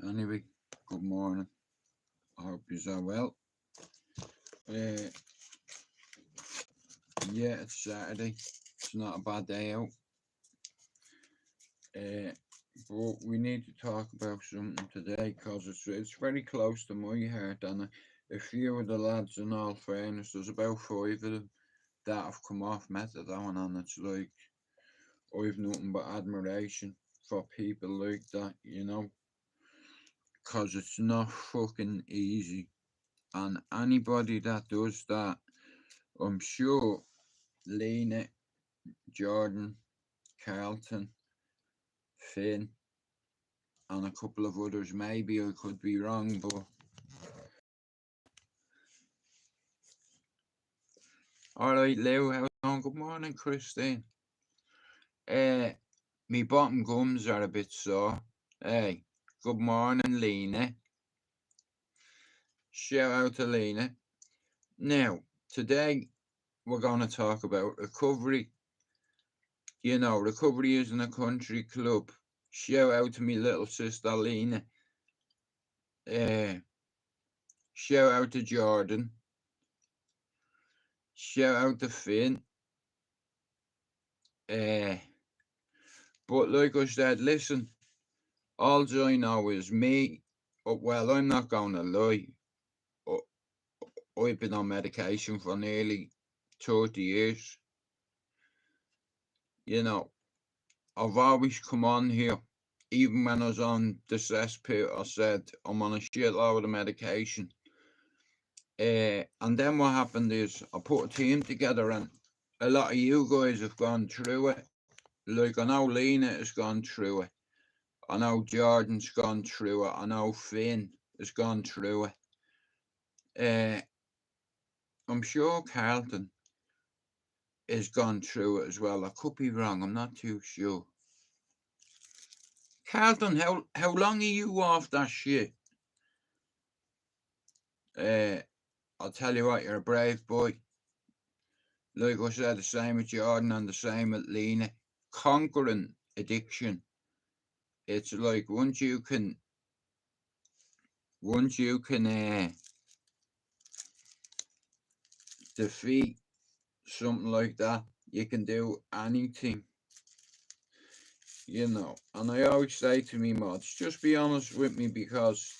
Anyway, good morning. I hope you're all well. Yeah, it's Saturday. It's not a bad day out. But we need to talk about something today because it's very close to my heart, and a few of the lads, in all fairness, there's about 5 of them that have come off methadone, and it's like I've nothing but admiration for people like that, because it's not fucking easy. And anybody that does that, I'm sure Lena, Jordan, Carlton, Finn, and a couple of others, maybe I could be wrong, but alright, Lou, how's it going? Good morning, Christine. Me bottom gums are a bit sore. Hey, good morning, Lena. Shout out to Lena. Now, today we're going to talk about recovery. Recovery isn't a country club. Shout out to me little sister Lena. Shout out to Jordan. Shout out to Finn. But like I said, listen, all I know is me. Well, I'm not going to lie. I've been on medication for nearly 30 years. I've always come on here, even when I was on the cesspit, I said I'm on a shitload of medication. And then what happened is I put a team together, and a lot of you guys have gone through it. Like, I know Lena has gone through it. I know Jordan's gone through it. I know Finn has gone through it. I'm sure Carlton has gone through it as well. I could be wrong. I'm not too sure. Carlton, how long are you off that shit? I'll tell you what, you're a brave boy. Like I said, the same with Jordan and the same with Lena. Conquering addiction. It's like once you can defeat something like that, you can do anything. And I always say to me mods, just be honest with me, because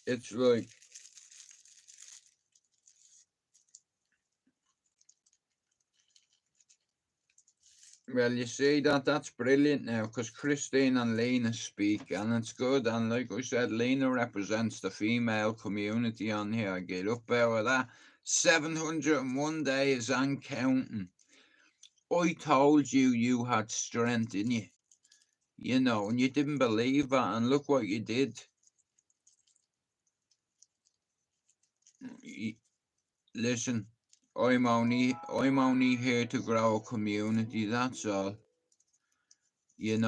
it's like, well, you see, that's brilliant now, because Christine and Lena speak, and it's good. And like I said, Lena represents the female community on here. I get up out of that. 701 days and counting. I told you had strength in you, and you didn't believe that, and look what you did. Listen, I'm only here to grow a community, that's all. There's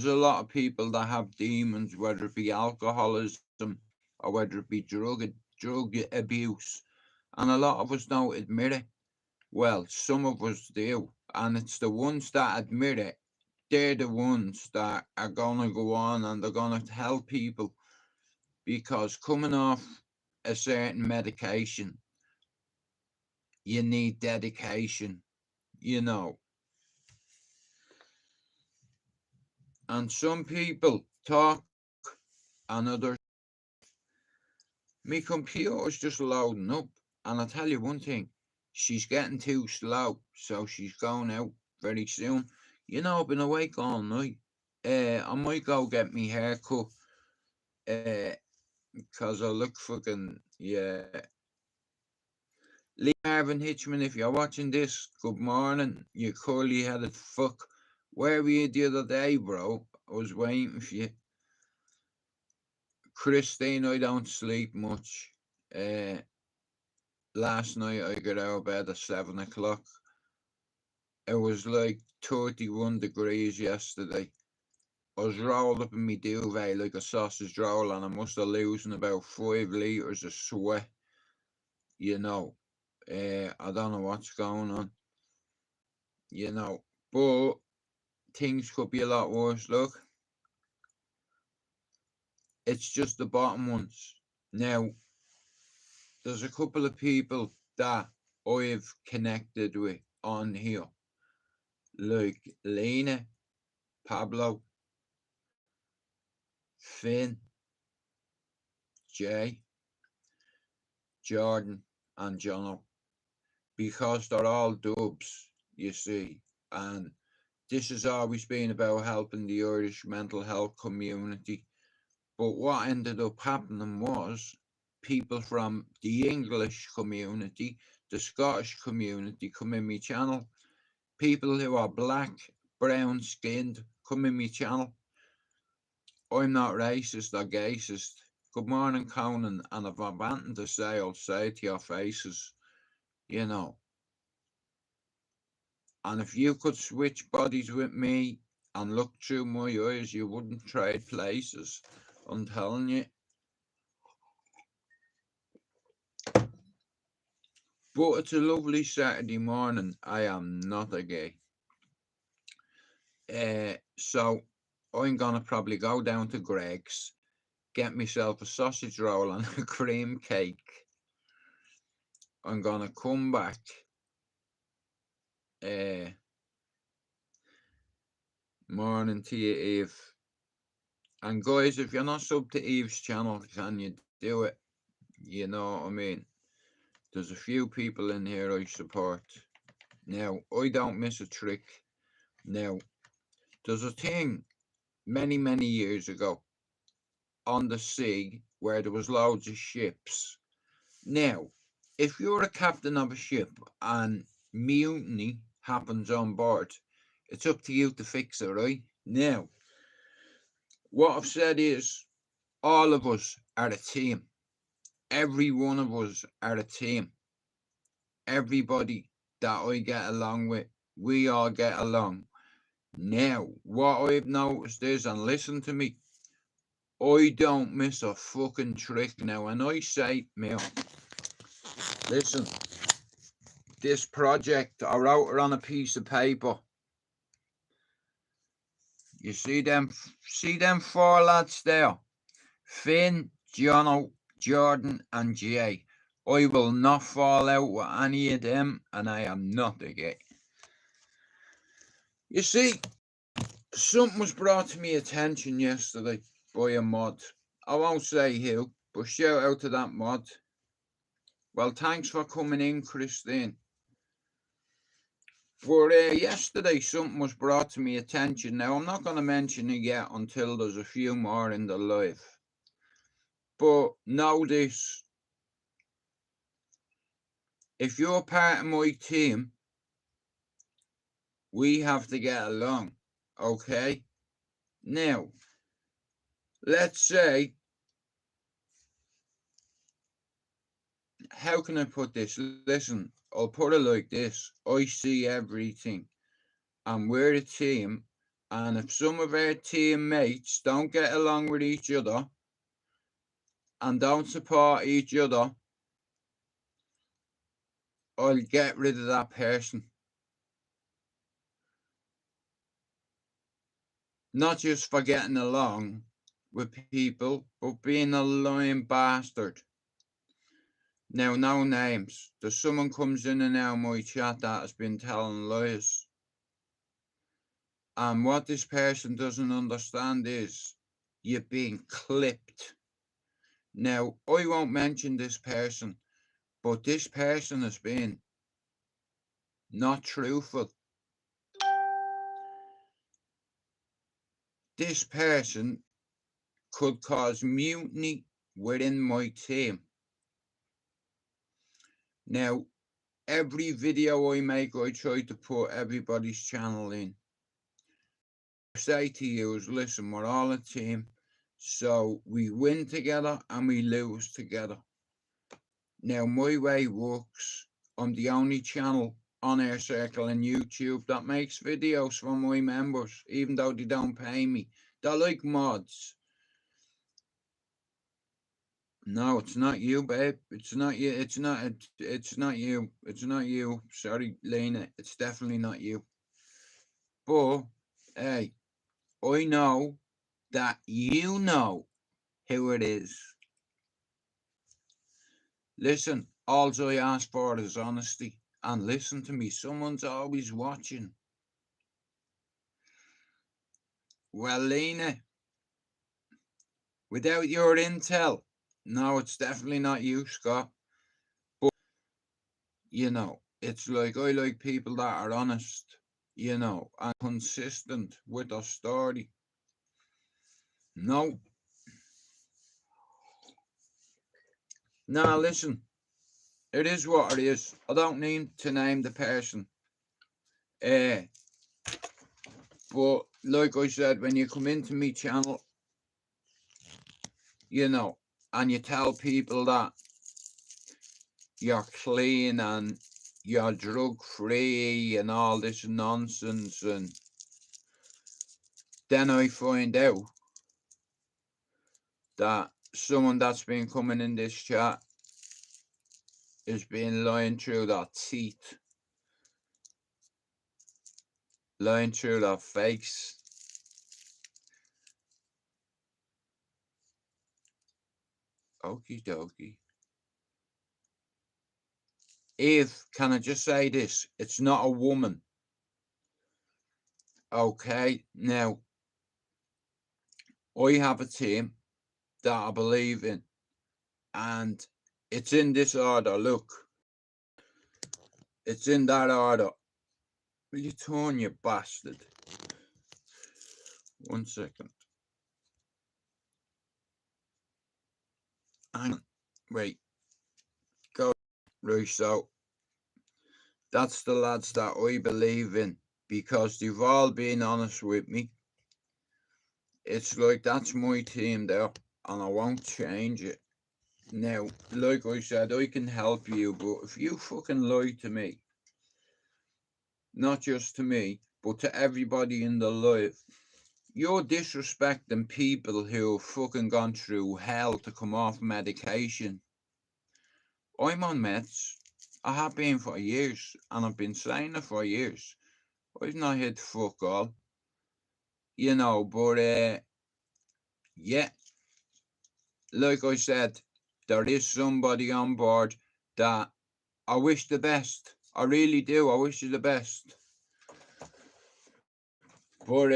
a lot of people that have demons, whether it be alcoholism or whether it be drug abuse, and a lot of us don't admit it. Well, some of us do, and it's the ones that admit it, they're the ones that are gonna go on and they're gonna help people, because coming off a certain medication, you need dedication, and some people talk and others. My computer's just loading up, and I'll tell you one thing, she's getting too slow, so she's going out very soon. I've been awake all night. I might go get me hair cut, because I look fucking, yeah. Lee Marvin Hitchman, if you're watching this, good morning, you curly-headed fuck. Where were you the other day, bro? I was waiting for you. Christine, I don't sleep much. Last night I got out of bed at 7 o'clock. It was like 31 degrees yesterday. I was rolled up in my duvet like a sausage roll, and I must have losing about 5 litres of sweat. I don't know what's going on. But things could be a lot worse. Look, It's just the bottom ones. Now, there's a couple of people that I've connected with on here, like Lena, Pablo, Finn, Jay, Jordan, and Jono, because they're all dubs, you see. And this has always been about helping the Irish mental health community. But what ended up happening was people from the English community, the Scottish community come in my channel. People who are black, brown skinned come in my channel. I'm not racist or gayist. Good morning, Conan. And if I'm wanting to say, I'll say it to your faces, you know. And if you could switch bodies with me and look through my eyes, you wouldn't trade places. I'm telling you. But it's a lovely Saturday morning. I am not a gay. So I'm gonna probably go down to Greg's, get myself a sausage roll and a cream cake. I'm gonna come back. Morning to you, Eve. And guys, if you're not sub to Eve's channel, can you do it? You know what I mean? There's a few people in here I support. Now, I don't miss a trick. Now, there's a thing many, many years ago on the sea where there was loads of ships. Now, if you're a captain of a ship and mutiny happens on board, it's up to you to fix it, right? Now, what I've said is all of us are a team. Every one of us are a team. Everybody that I get along with, we all get along. Now, what I've noticed is, and listen to me, I don't miss a fucking trick now. And I say, Mel, listen, this project, I wrote it on a piece of paper. You see them four lads there? Finn, Jono, Jordan, and Jay. I will not fall out with any of them, and I am not a gay. You see, something was brought to my attention yesterday by a mod. I won't say who, but shout out to that mod. Well, thanks for coming in, Christine. But yesterday something was brought to my attention. Now, I'm not going to mention it yet until there's a few more in the live. But know this. If you're part of my team, we have to get along, okay? Now, let's say, how can I put this? Listen, I'll put it like this. I see everything, and we're a team, and if some of our teammates don't get along with each other and don't support each other, I'll get rid of that person. Not just for getting along with people, but being a lying bastard. Now, no names. There's someone comes in and out of my chat that has been telling lies. And what this person doesn't understand is you're being clipped. Now, I won't mention this person, but this person has been not truthful. This person could cause mutiny within my team. Now, every video I make, I try to put everybody's channel in. I say to you is, listen, we're all a team, so we win together and we lose together. Now, my way works. I'm the only channel on Air Circle and YouTube that makes videos for my members, even though they don't pay me. They're like mods. No, it's not you, babe. It's not you. It's not you. It's not you. Sorry, Lena. It's definitely not you. But, hey, I know that you know who it is. Listen, all I ask for is honesty. And listen to me, someone's always watching. Well, Lena, without your intel, no, it's definitely not you, Scott. But, you know, it's like I like people that are honest, you know, and consistent with their story. No. Now, listen, it is what it is. I don't need to name the person. But like I said, when you come into me channel, you know, and you tell people that you're clean and you're drug free and all this nonsense, and then I find out that someone that's been coming in this chat is being lying through their teeth, lying through their face. Okie dokie. If, can I just say this? It's not a woman. Okay, now, I have a team that I believe in, and it's in this order. Look, it's in that order. Will you turn, you bastard? 1 second. Hang on. Wait. Go. Right, so that's the lads that I believe in, because they've all been honest with me. It's like, that's my team there, and I won't change it. Now, like I said, I can help you, but if you fucking lie to me, not just to me, but to everybody in the live, you're disrespecting people who have fucking gone through hell to come off medication. I'm on meds. I have been for years, and I've been saying it for years. I've not hit fuck all. You know, but yeah, like I said, there is somebody on board that I wish the best. I really do. I wish you the best. But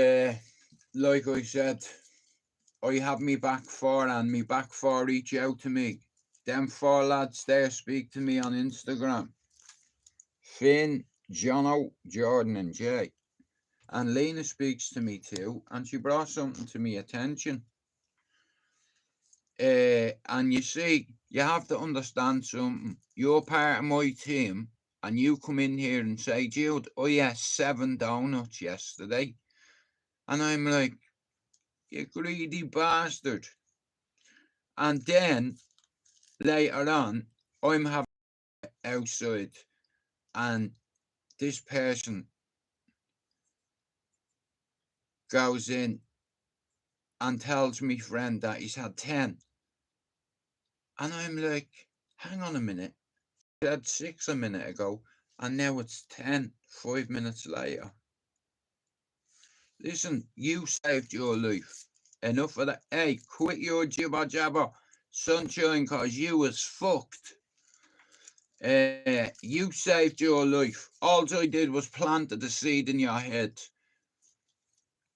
like I said, I have me back for, and me back for reach out to me. Them 4 lads there speak to me on Instagram. Finn, Jono, Jordan and Jay. And Lena speaks to me too, and she brought something to me attention. And you see, you have to understand something. You're part of my team, and you come in here and say, Jude, I ate 7 donuts yesterday. And I'm like, you greedy bastard. And then later on, I'm having outside, and this person goes in and tells me friend that he's had 10. And I'm like, hang on a minute. I had 6 a minute ago, and now it's 10, 5 minutes later. Listen, you saved your life. Enough of that. Hey, quit your jibber jabber, sunshine, cause you was fucked. You saved your life. All I did was planted the seed in your head.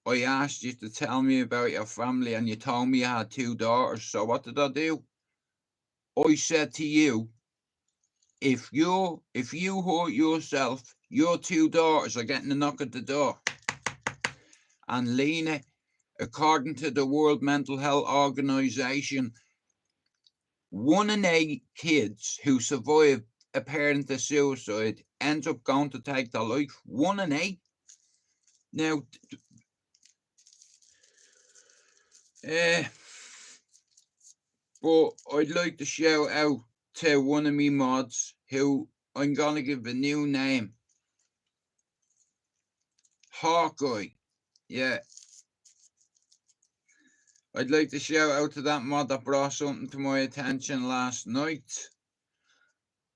I asked you to tell me about your family, and you told me you had 2 daughters. So what did I do? I said to you, if you hurt yourself, your 2 daughters are getting a knock at the door. And Lena, according to the World Mental Health Organization, 1 in 8 kids who survive a parent suicide ends up going to take their life. 1 in 8. Now, but I'd like to shout out to one of me mods who I'm gonna give a new name. Hawkeye. Yeah. I'd like to shout out to that mod that brought something to my attention last night.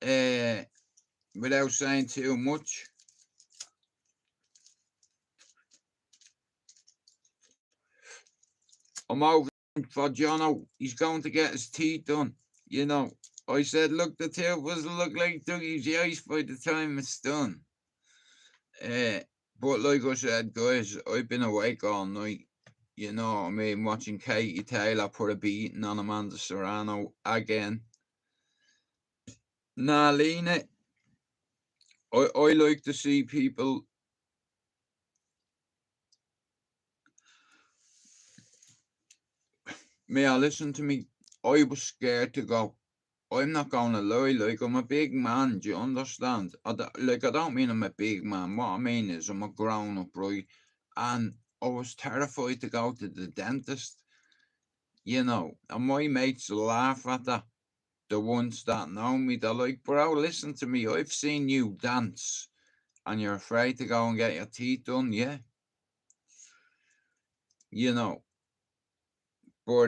Without saying too much. I'm over for Jono. He's going to get his teeth done. You know, I said, look, the tooth will look like Dougie's eyes by the time it's done. But like I said, guys, I've been awake all night. You know what I mean? Watching Katie Taylor put a beating on Amanda Serrano again. Nah, Lena, I like to see people. Mia, listen to me. I was scared to go. I'm not gonna lie, like, I'm a big man, do you understand? I don't mean I'm a big man. What I mean is I'm a grown up, right? And I was terrified to go to the dentist, you know, and my mates laugh at that. The ones that know me, they're like, bro, listen to me. I've seen you dance and you're afraid to go and get your teeth done, yeah? You know, but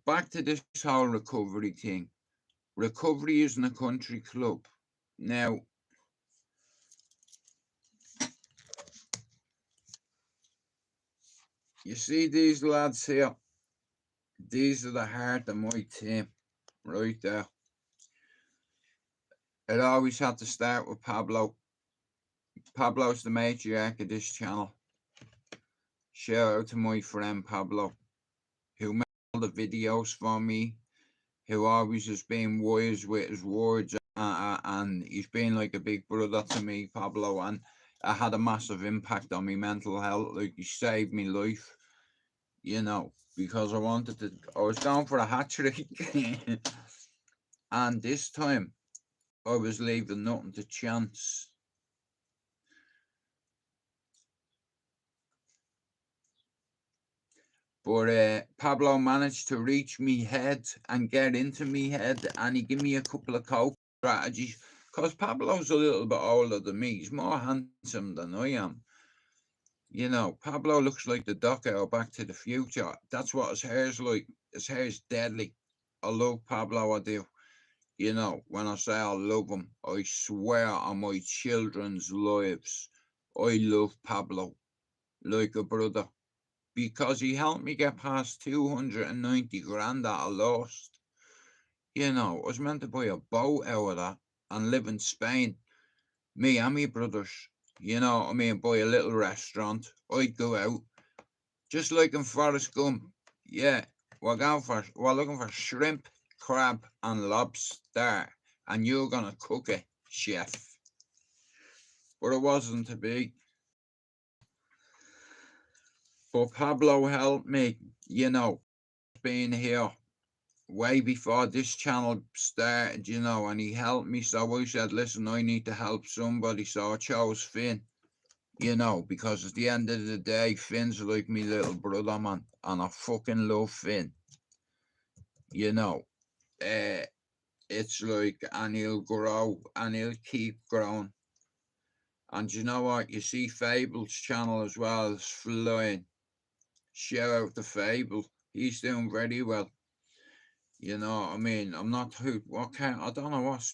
back to this whole recovery thing. Recovery isn't a country club. Now, you see these lads here? These are the heart of my team, right there. It always had to start with Pablo. Pablo's the matriarch of this channel. Shout out to my friend Pablo, who made all the videos for me, who always has been wise with his words, and he's been like a big brother to me, Pablo, and it had a massive impact on my mental health. Like, he saved me life, you know, because I was going for a hat trick, and this time I was leaving nothing to chance. But Pablo managed to reach me head and get into me head, and he gave me a couple of coping strategies. Because Pablo's a little bit older than me. He's more handsome than I am. You know, Pablo looks like the Doc out of Back to the Future. That's what his hair's like. His hair's deadly. I love Pablo, I do. You know, when I say I love him, I swear on my children's lives, I love Pablo like a brother. Because he helped me get past 290 grand that I lost. You know, I was meant to buy a boat out of that and live in Spain. Me and my brothers, you know what I mean, buy a little restaurant. I'd go out, just like in Forrest Gump. Yeah, we're looking for shrimp, crab, and lobster, and you're gonna cook it, chef. But it wasn't to be. But Pablo helped me, you know, being here way before this channel started, you know, and he helped me. So I said, listen, I need to help somebody. So I chose Finn, you know, because at the end of the day, Finn's like me little brother, man. And I fucking love Finn. You know, it's like, and he'll grow and he'll keep growing. And you know what? You see Fable's channel as well is flying. Shout out to Fable. He's doing very well. You know what I mean? I'm not who, I don't know what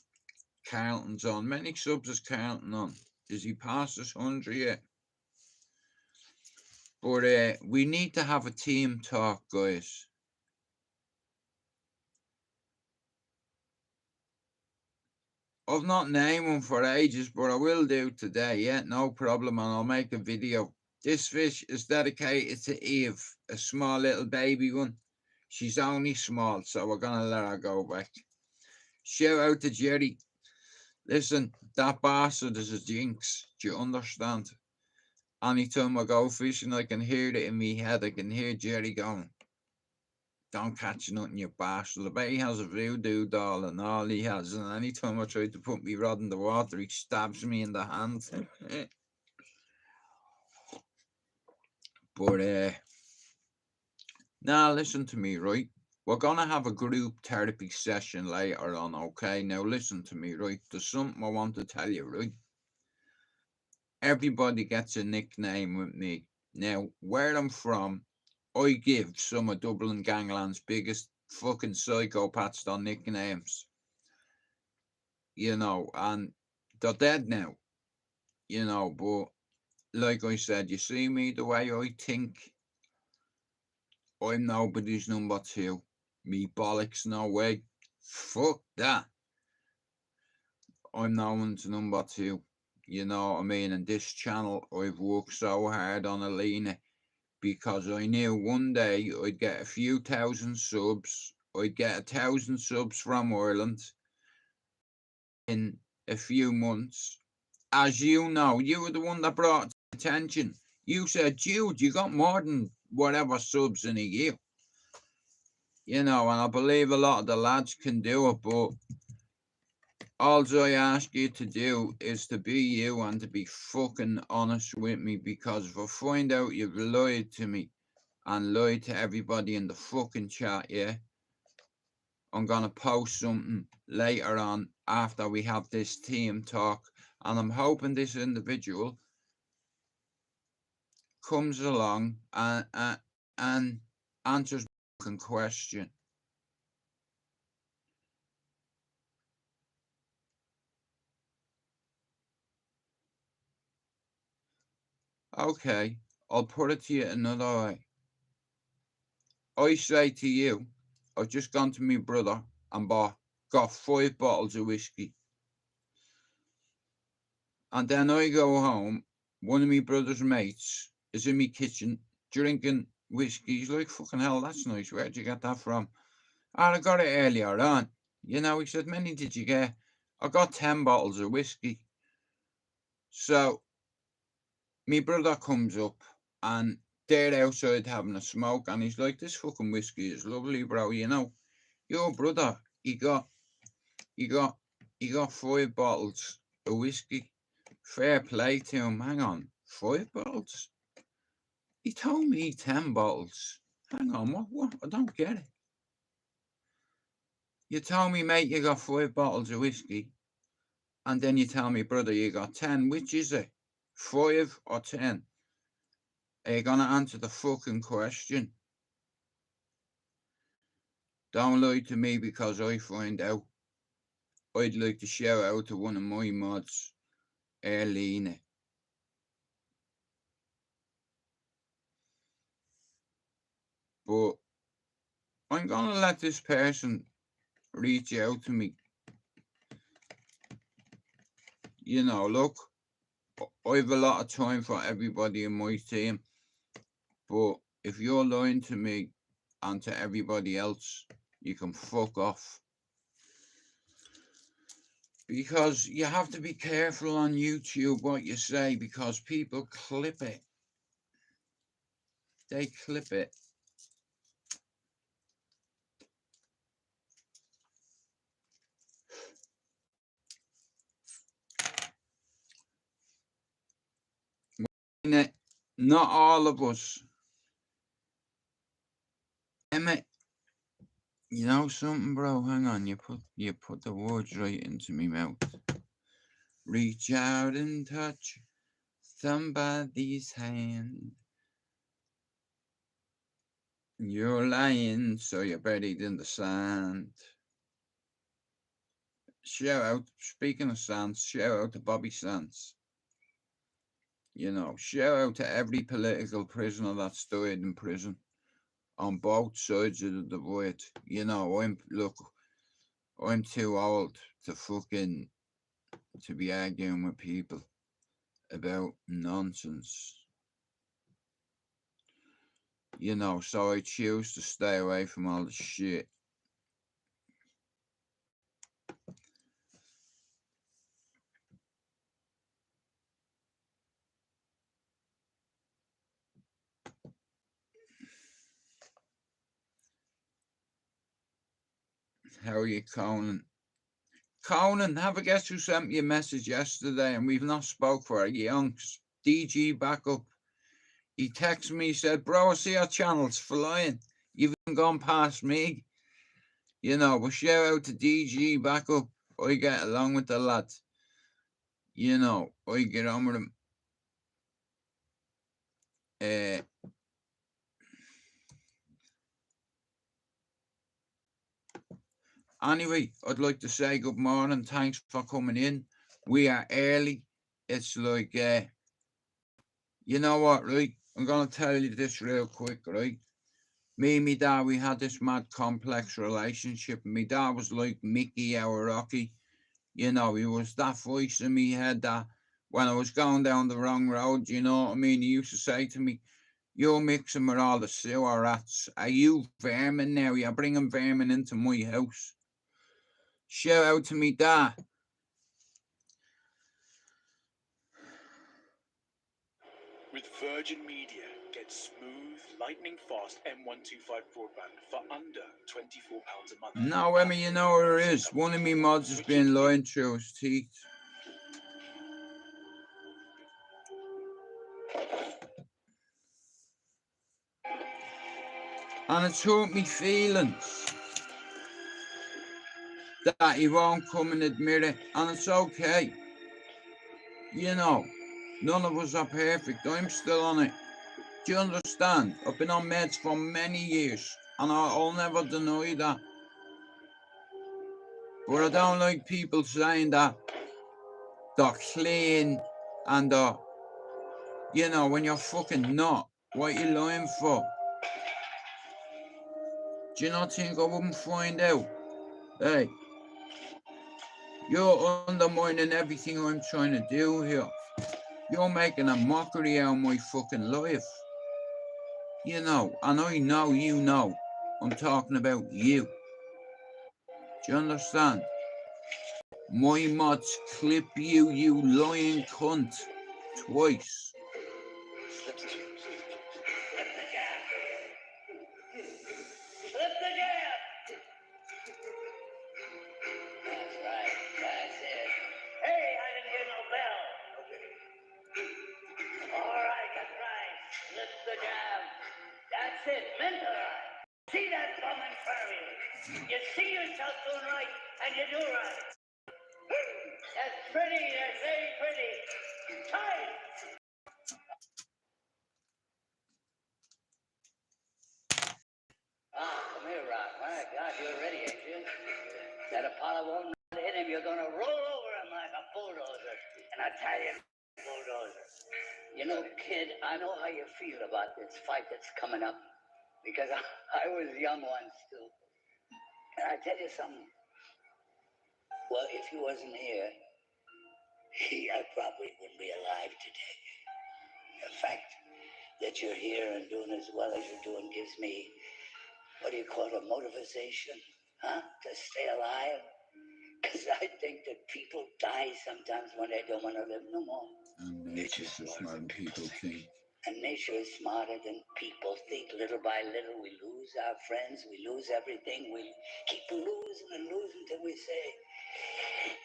Carlton's on. Many subs is Carlton on? Is he past his 100 yet? But we need to have a team talk, guys. I've not named one for ages, but I will do today. Yeah, no problem, and I'll make a video. This fish is dedicated to Eve, a small little baby one. She's only small, so we're gonna let her go back. Shout out to Jerry. Listen, that bastard is a jinx. Do you understand? Anytime I go fishing, I can hear it in my head. I can hear Jerry going, don't catch nothing, you bastard. I bet he has a voodoo doll and all he has. And anytime I try to put my rod in the water, he stabs me in the hand. But now listen to me, right? We're gonna have a group therapy session later on, okay? Now listen to me, right? There's something I want to tell you, right? Everybody gets a nickname with me. Now, where I'm from, I give some of Dublin Gangland's biggest fucking psychopaths their nicknames. You know, and they're dead now. You know, but like I said, you see me the way I think, I'm nobody's number two. Me bollocks, no way. Fuck that. I'm no one's number two. You know what I mean? And this channel, I've worked so hard on Alina because I knew one day I'd get a few thousand subs. I'd get 1,000 subs from Ireland in a few months. As you know, you were the one that brought attention. You said, Jude, you got more than whatever subs in a year. You know, and I believe a lot of the lads can do it, but all I ask you to do is to be you and to be fucking honest with me, because if I find out you've lied to me and lied to everybody in the fucking chat, yeah, I'm gonna post something later on after we have this team talk, and I'm hoping this individual comes along and answers the fucking question. Okay, I'll put it to you another way. I say to you, I've just gone to my brother and got 5 bottles of whiskey. And then I go home, one of my brother's mates is in my kitchen drinking whiskey. He's like, fucking hell, that's nice. Where'd you get that from? And I got it earlier on. You know, he said, many did you get? I got 10 bottles of whiskey. So my brother comes up and they're outside having a smoke, and he's like, this fucking whiskey is lovely, bro. You know, your brother, he got 5 bottles of whiskey. Fair play to him. Hang on, 5 bottles? He told me 10 bottles. Hang on, what? I don't get it. You told me, mate, you got 5 bottles of whiskey, and then you tell me, brother, you got 10. Which is it? 5 or 10? Are you gonna answer the fucking question? Don't lie to me, because I find out. I'd like to shout out to one of my mods, Erlina. But I'm gonna let this person reach out to me. You know, look, I have a lot of time for everybody in my team, but if you're lying to me and to everybody else, you can fuck off. Because you have to be careful on YouTube what you say, because people clip it. They clip it. Not all of us. Emmett, you know something, bro? Hang on, you put the words right into me mouth. Reach out and touch somebody's hand. You're lying, so you're buried in the sand. Shout out, speaking of Sands, shout out to Bobby Sands. You know, shout out to every political prisoner that's died in prison on both sides of the divide. You know, I'm too old to be arguing with people about nonsense. You know, so I choose to stay away from all the shit. How are you, Conan? Conan, have a guess who sent me a message yesterday and we've not spoke for a yonks. DG Backup. He texted me, he said, bro, I see your channel's flying. You've even gone past me. You know, but shout out to DG Backup. I get along with the lad. You know, I get on with him. Anyway, I'd like to say good morning. Thanks for coming in. We are early. It's like, you know what, right? I'm going to tell you this real quick, right? Me and my dad, we had this mad complex relationship. My dad was like Mickey or Rocky. You know, he was that voice in my head that when I was going down the wrong road, you know what I mean? He used to say to me, "You're mixing with all the sewer rats. Are you vermin now? You're bringing vermin into my house." Shout out to me dad. With Virgin Media, get smooth, lightning fast M125 broadband for under £24 a month. No, Emmy, you know where it is. One of me mods has been lying through his teeth. And it's hurt me feelings that he won't come and admit it. And it's okay. You know, none of us are perfect. I'm still on it. Do you understand? I've been on meds for many years, and I'll never deny that. But I don't like people saying that they're clean and they're, you know, when you're fucking not. What are you lying for? Do you not think I wouldn't find out? Hey, you're undermining everything I'm trying to do here. You're making a mockery out of my fucking life. You know, and I know you know. I'm talking about you. Do you understand? My mods clip you, you lying cunt. Twice. Slip the jab. Slip the jab. That's right. That's it. Hey, I didn't hear no bell. All right, that's right. Slip the jab. That's it. Mentalize. See that bum in front of you. You see yourself doing right, and you do right. That's pretty. That's very pretty. Tight. Come here, Rock. My God, you're ready, ain't you? That Apollo won't hit him. You're going to roll over him like a bulldozer. An Italian bulldozer. You know, kid, I know how you feel about this fight that's coming up. Because I was young once, too. And I tell you something. Well, if he wasn't here, I probably wouldn't be alive today. The fact that you're here and doing as well as you're doing gives me, what do you call it, a motivation, huh? To stay alive. Because I think that people die sometimes when they don't want to live no more. And nature's just smarter than people think. And nature is smarter than people think. Little by little, we lose our friends, we lose everything. We keep losing and losing till we say,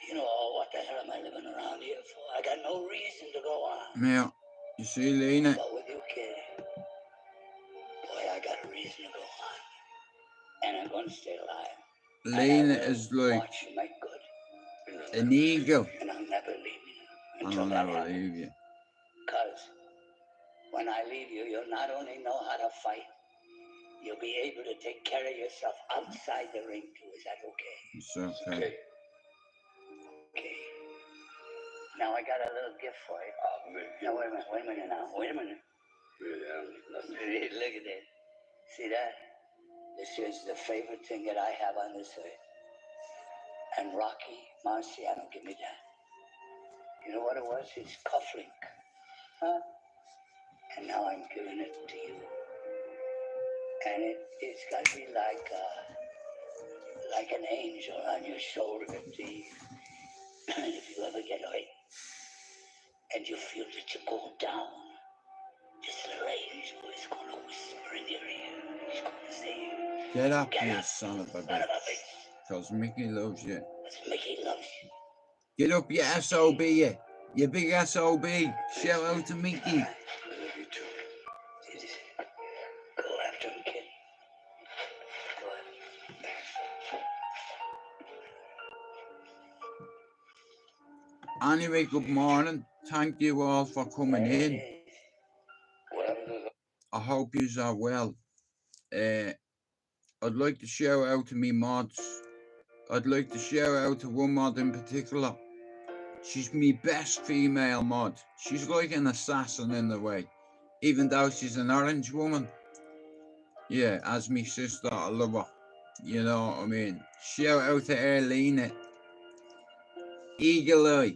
you know, oh, what the hell am I living around here for? I got no reason to go on. Yeah, you see, Lena? But with you, kid, boy, I got a reason to go on. And I'm going to stay alive. Lena is like an eagle. And I'll never leave you And until I'll that never happens. leave you. Because when I leave you, you'll not only know how to fight, you'll be able to take care of yourself outside the ring too. Is that okay? It's okay. Okay. Now I got a little gift for you. Now wait a minute now. Wait a minute. Look at that. See that? This is the favorite thing that I have on this earth. And Rocky Marciano, give me that. You know what it was? His cufflink. Huh? And now I'm giving it to you. And it's got to be like an angel on your shoulder. See? If you ever get hurt and you feel that you go down, this little angel is going to whisper in your ear. He's going to say, Get up, you son of a bitch. Because Mickey loves you. Mickey loves you. Get up, you SOB, you. You big SOB. Shout out to Mickey. I love you too. Go after him, kid. Go ahead. Anyway, good morning. Thank you all for coming in. I hope you are well. I'd like to shout out to me mods. I'd like to shout out to one mod in particular. She's me best female mod. She's like an assassin in a way, even though she's an orange woman. Yeah, as me sister, I love her. You know what I mean? Shout out to Erlina. Eagle Eye.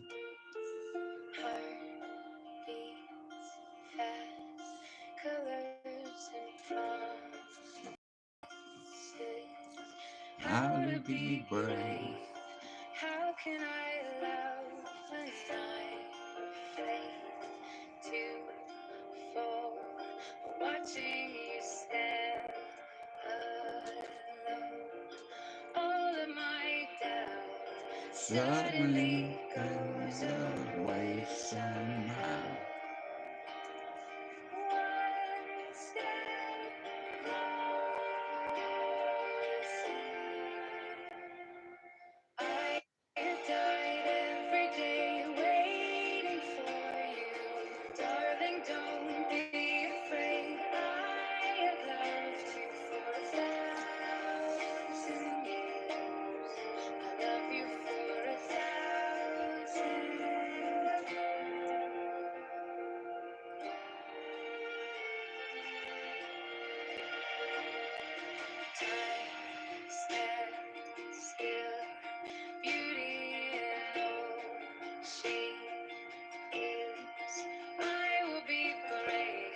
How to be brave. How can I love when I'm afraid to fall? Watching you stand alone. All of my doubt Suddenly goes away somehow. one step closer. I have died every day waiting for you. Darling, don't be afraid. I have loved you for 1,000 years. I love you for 1,000 Time stands still, beauty in all she is. I will be brave.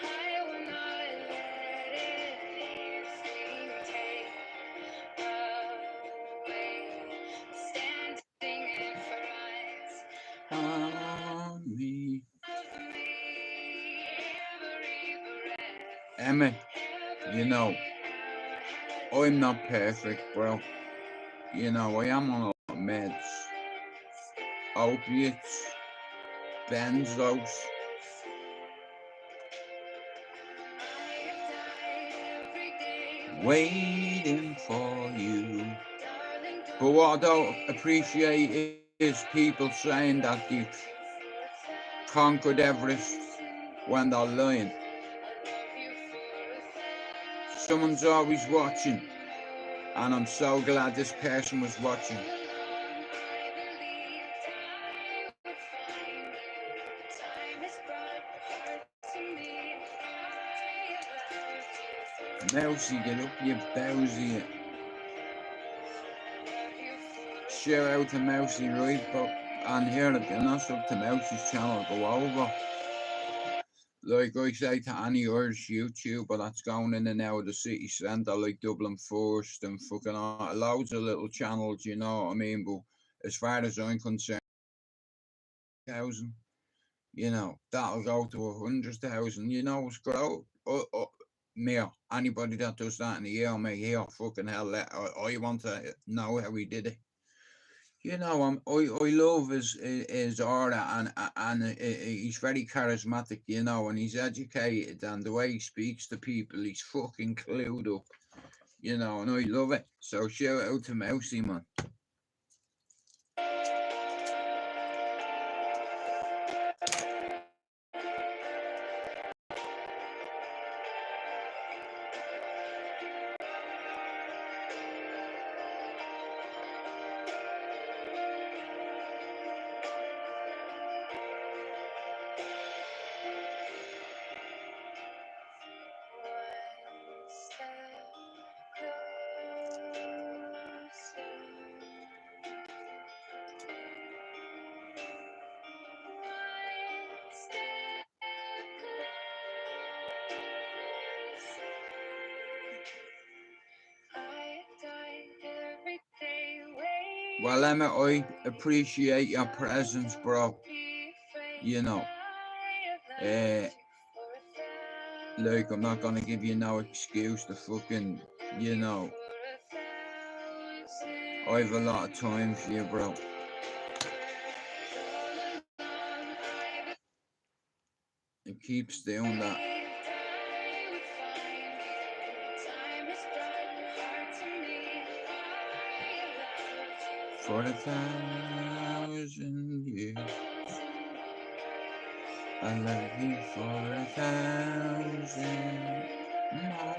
I will not let it easily take away. Standing in front On me. of me, every breath, Emma, you know, every I'm not perfect, bro. You know, I am on a lot of meds. Opiates, benzos. Waiting for you. But what I don't appreciate is people saying that they've conquered Everest when they're lying. Someone's always watching, and I'm so glad this person was watching. Mousy, get up, you bowsy. Shout out to Mousy, right? But and here, if you're not up to Mousy's channel, go over. Like I say to any Irish YouTuber that's going in and out of the city centre, like Dublin First and fucking loads of little channels, you know what I mean? But as far as I'm concerned, 1,000, you know, that'll go to 100,000, you know, it's grow. Me, anybody that does that in a year, me here, fucking hell, I want to know how he did it. You know, I love his aura and he's very charismatic, you know, and he's educated and the way he speaks to people, he's fucking clued up, you know, and I love it. So shout out to Mousy, man. Well, Emma, I appreciate your presence, bro. You know, like, I'm not gonna give you no excuse to fucking, you know, I have a lot of time for you, bro. It keeps doing that. For 1,000 years, I love you for 1,000 more.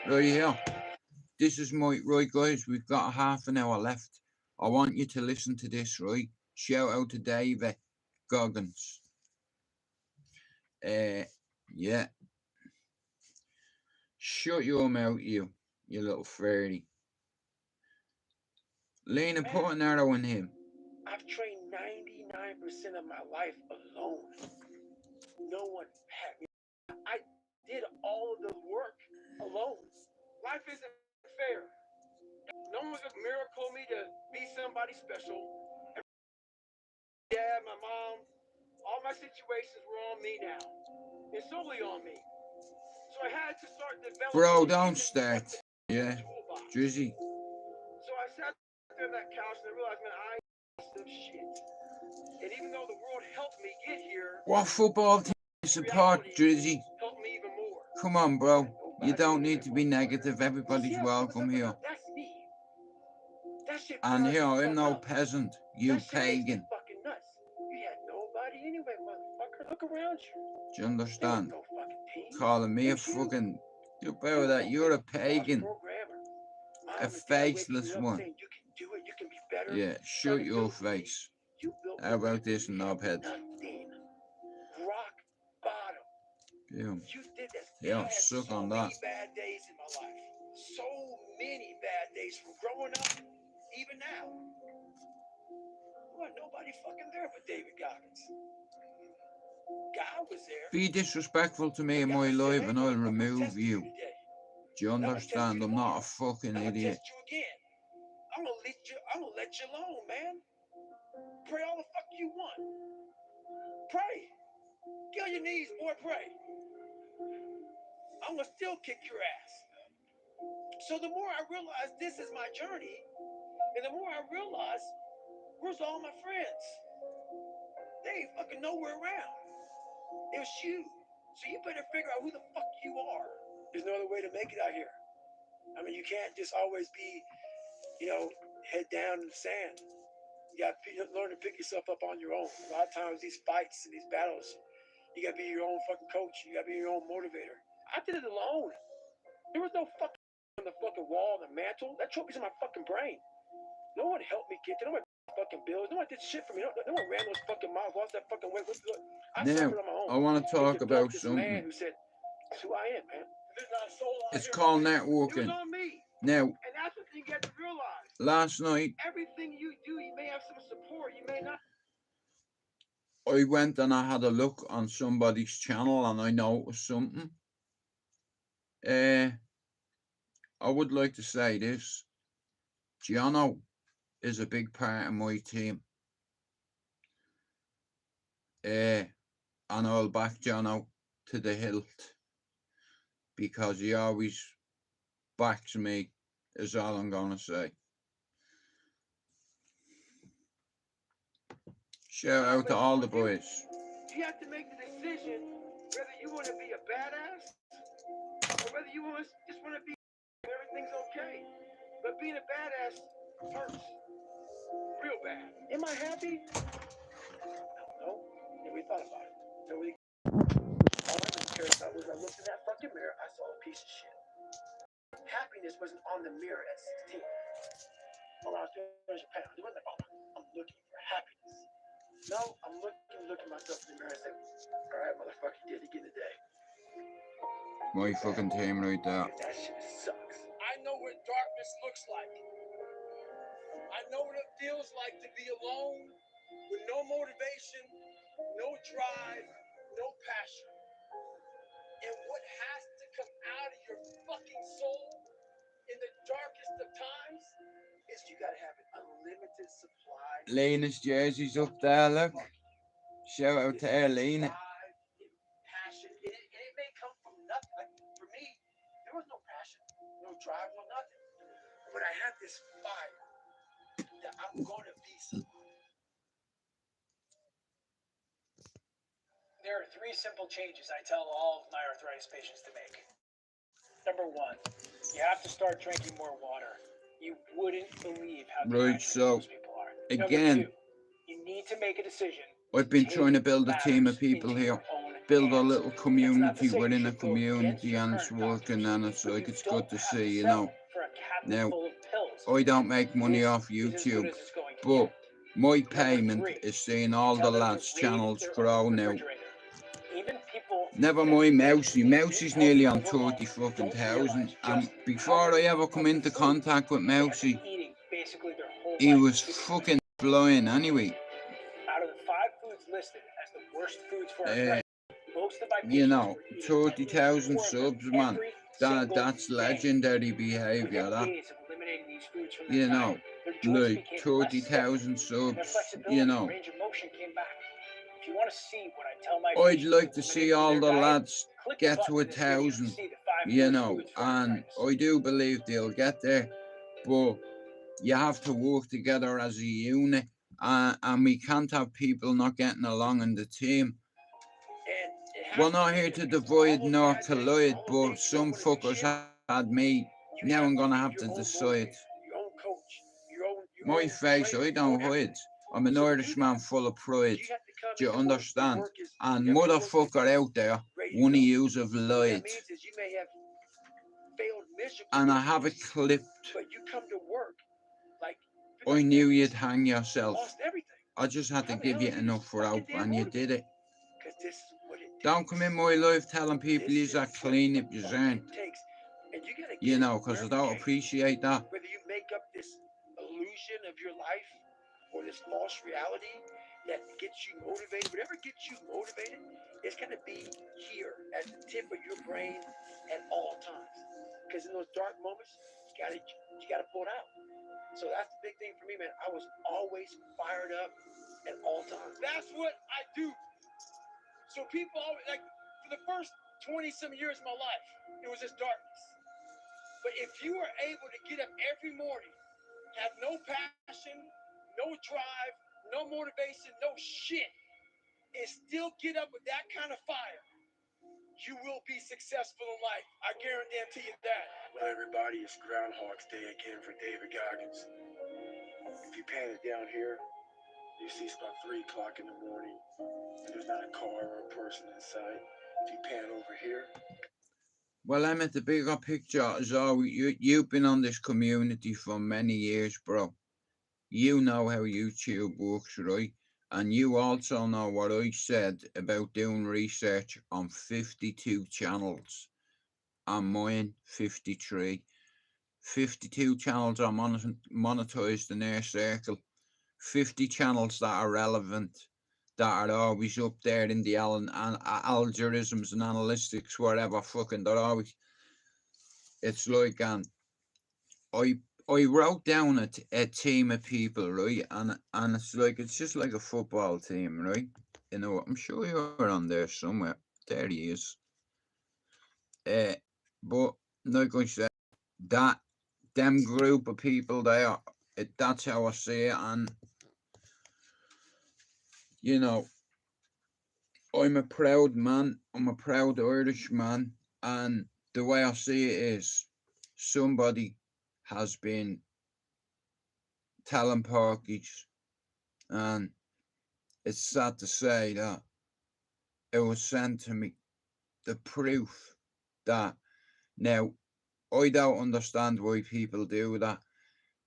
Right here. This is right, guys. We've got half an hour left. I want you to listen to this, right? Shout out to David Goggins. Yeah. Shut your mouth, you little fairy. Lena, put an arrow in him. I've trained 99% of my life alone. No one had me. I did all of the work alone. Life isn't fair. No one's gonna miracle me to be somebody special. Dad, my mom, all my situations were on me now. It's solely on me. So I had to start developing. Bro, don't start. Yeah, toolbox. Drizzy. So I sat there on that couch and I realized, man, I ain't a piece of shit. And even though the world helped me get here, What football team you support, Drizzy? helped me even more. Come on, bro. You don't need to be negative. Everybody's welcome here. That's me. That shit And drives here, me I'm fuck no up. peasant. You That shit makes me pagan. fucking nuts. You had nobody anyway, motherfucker. Look around you. Do you understand? There was no fucking team. Calling me It a was you. fucking... You better that. You're a pagan. A faceless one. You can do it. You can be better. Yeah, shut your face. You built How about this, knobhead? nothing. Rock bottom. Yeah. You did this. Yeah, I had suck so on many that. bad days in my life. So many bad days from growing up, even now. There wasn't nobody fucking there but David Goggins. God was there. Be disrespectful to me in God my said, life hey, and I'll motherfucker, I'm remove testing you. today. Do you And I'm gonna test understand? you I'm not a tomorrow. fucking I'm gonna idiot. test you again. I'm gonna let you alone, man. Pray all the fuck you want. Pray. Get on your knees, boy, pray. I'm gonna still kick your ass. So the more I realize this is my journey, and the more I realize, where's all my friends? They ain't fucking nowhere around. It was you. So you better figure out who the fuck you are. There's no other way to make it out here. I mean, you can't just always be, head down in the sand. You got to learn to pick yourself up on your own. A lot of times these fights and these battles, you got to be your own fucking coach. You got to be your own motivator. I did it alone. There was no fucking on the fucking wall, the mantle. That trophy's in my fucking brain. No one helped me get there. No one fucking bills. No one did shit for me. No one ran those fucking miles, lost that fucking weight. I Now, suffered on my own. I want to talk about this something. man who said, "That's who I am, man. There's not a soul out It's here." called It networking. was on me. Now, And that's what you get to realize. last night, Everything you do, you may have some support. You may not. I went and I had a look on somebody's channel and I noticed something. I would like to say this. Jono is a big part of my team. And I'll back Jono to the hilt because he always backs me, is all I'm gonna say. Shout out to all the boys. You have to make the decision whether you want to be a badass or whether you just want to be everything's okay. But being a badass hurts. Real bad. Am I happy? I don't know. Yeah, we thought about it. So all I just cared about was I looked in that fucking mirror, I saw a piece of shit. Happiness wasn't on the mirror at 16. Oh, I was 200 pounds. It wasn't like, I'm looking for happiness. No, I'm looking myself in the mirror and say, all right, motherfucker, you did it again today. My fucking team right there. That shit sucks. I know what darkness looks like. I know what it feels like to be alone with no motivation, no drive, no passion. And what has to come out of your fucking soul in the darkest of times is you gotta have an unlimited supply. Lena's jersey's up there, look. Shout out to her, Lena. Passion. It may come from nothing. Like for me, there was no passion, no drive, no nothing. But I had this fire that I'm gonna be somebody. There are 3 simple changes I tell all of my arthritis patients to make. Number 1, you have to start drinking more water. You wouldn't believe how Right, so, most people are. again, Number 2, you need to make a decision. I've been trying to build a team of people here. Build a little community within a community, and it's working, and it's like, it's good to see, you know. Now, I don't make money off YouTube, but my payment is seeing all the lads' channels grow now. people Never that mind make Mousy. things Mousy's help nearly people on hormones 30 fucking don't thousand. realize And just how before I much ever come fucking into food contact with they have Mousy, been eating basically their whole he life was to be fucking flying anyway. out of the 5 foods listed as the worst foods for our Uh, gut, most of my you patients know, were eating at least 30,000 4 of them subs, man. every That's single day. legendary behaviour, Within that. days of eliminating these foods from their You diet, know, their joints like became less stiff, 30,000 and their subs, flexibility you and know. range of motion came back. If you want to see what I tell my I'd patients like to to see eliminate from all their the diet, lads click the get to button in this video to 1,000, see the 5 you worst know, foods for and arthritis. I do believe they'll get there, but you have to work together as a unit, and we can't have people not getting along in the team. And it has We're to not be here this, to because all divide those nor bad days, collide, all those but days you don't some want to do fuckers shit, had me. you Now have I'm to gonna be have your to own decide. motivator, your own coach, your My own face, trainer, I your don't own hide. everything. I'm an So to do Irishman that, full of pride. you have to come Do you into work. Your understand? work is And every work motherfucker out there, ready to one of go. yous have What that lied. means is you may have failed miserably And in I the have it past, clipped. but you come to work like I knew this. you'd hang yourself. Lost everything. I just had to How the give hell you are you enough this for fucking hope, damn and you motivated? did it. Because this is what it takes. Don't come in my life telling people This yous is are what clean if you fucking aren't. it takes. And you gotta You get it know, because I wherever you don't can. appreciate that. Whether you make up this illusion of your life or this false reality that gets you motivated, whatever gets you motivated, it's gonna be here at the tip of your brain at all times. Because in those dark moments, you gotta pull it out. So that's the big thing for me, man. I was always fired up at all times. That's what I do. So people always like for the first 20 some years of my life, it was just darkness. But if you are able to get up every morning, have no passion, no drive, no motivation, no shit, and still get up with that kind of fire, you will be successful in life. I guarantee you that. Well, everybody, it's Groundhog's Day again for David Goggins. If you pan it down here, you see it's about 3 o'clock in the morning, and there's not a car or a person inside. If you pan over here. Well, Emmett, the bigger picture is all you've been on this community for many years, bro. You know how YouTube works, right? And you also know what I said about doing research on 52 channels, and mine 53. 52 channels are monetized in their circle. 50 channels that are relevant, that are always up there in the algorithms and analytics, whatever fucking they're always. It's like I wrote down a team of people, right, and it's just like a football team, right. You know, I'm sure you're on there somewhere. There he is. But like I said, that them group of people there, that's how I see it, and you know, I'm a proud man. I'm a proud Irish man, and the way I see it is, somebody has been telling porkies, and it's sad to say that it was sent to me. The proof that now I don't understand why people do that,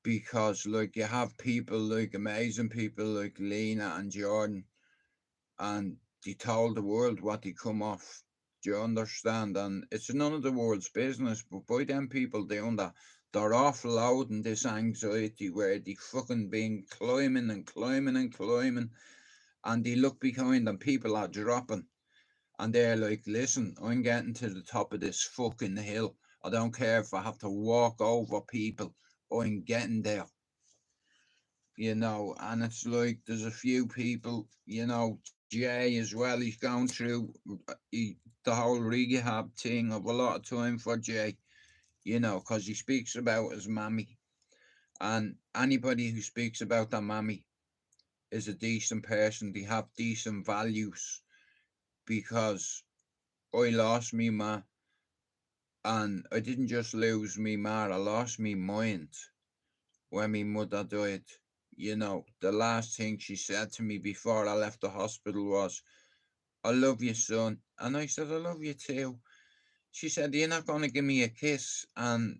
because like you have people like amazing people like Lena and Jordan, and they told the world what they come off. Do you understand? And it's none of the world's business, but by them people doing that, they're offloading this anxiety where they fucking been climbing and climbing and climbing, and they look behind and people are dropping, and they're like, listen, I'm getting to the top of this fucking hill. I don't care if I have to walk over people, I'm getting there. You know, and it's like there's a few people, you know, Jay as well, he's going through the whole rehab thing. Of a lot of time for Jay, you know, because he speaks about his mammy, and anybody who speaks about their mammy is a decent person. They have decent values, because I lost me ma, and I didn't just lose me ma, I lost me mind when my mother died. You know, the last thing she said to me before I left the hospital was, I love you, son. And I said, I love you too. She said, you're not going to give me a kiss. And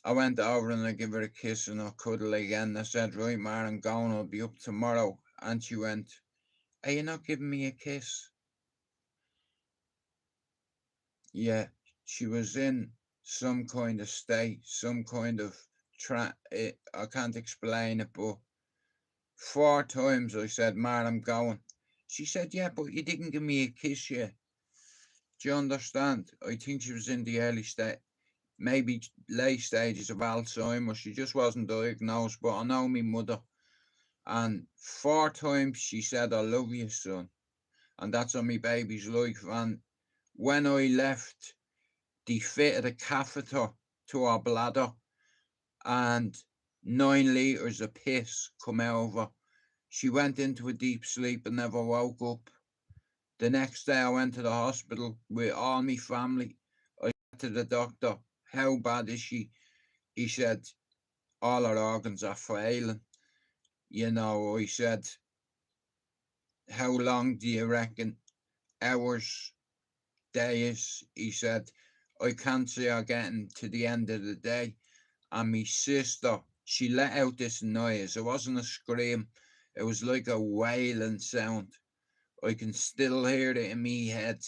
I went over and I gave her a kiss and I cuddle again. I said, right, ma, I'm going, I'll be up tomorrow. And she went, Are you not giving me a kiss? Yeah, she was in some kind of state, some kind of I can't explain it, but 4 times I said, "Man, I'm going." She said, "Yeah, but you didn't give me a kiss yet." Do you understand? I think she was in the early state, maybe late stages of Alzheimer's. She just wasn't diagnosed, but I know me mother. And 4 times she said, "I love you, son." And that's on my baby's life. And when I left, they fitted a catheter to her bladder and 9 litres of piss come out of her. She went into a deep sleep and never woke up. The next day I went to the hospital with all my family. I said to the doctor, "How bad is she?" He said, "All her organs are failing." I said, "How long do you reckon? Hours, days?" He said, "I can't see her getting to the end of the day." And my sister, she let out this noise. It wasn't a scream. It was like a wailing sound. I can still hear it in me head,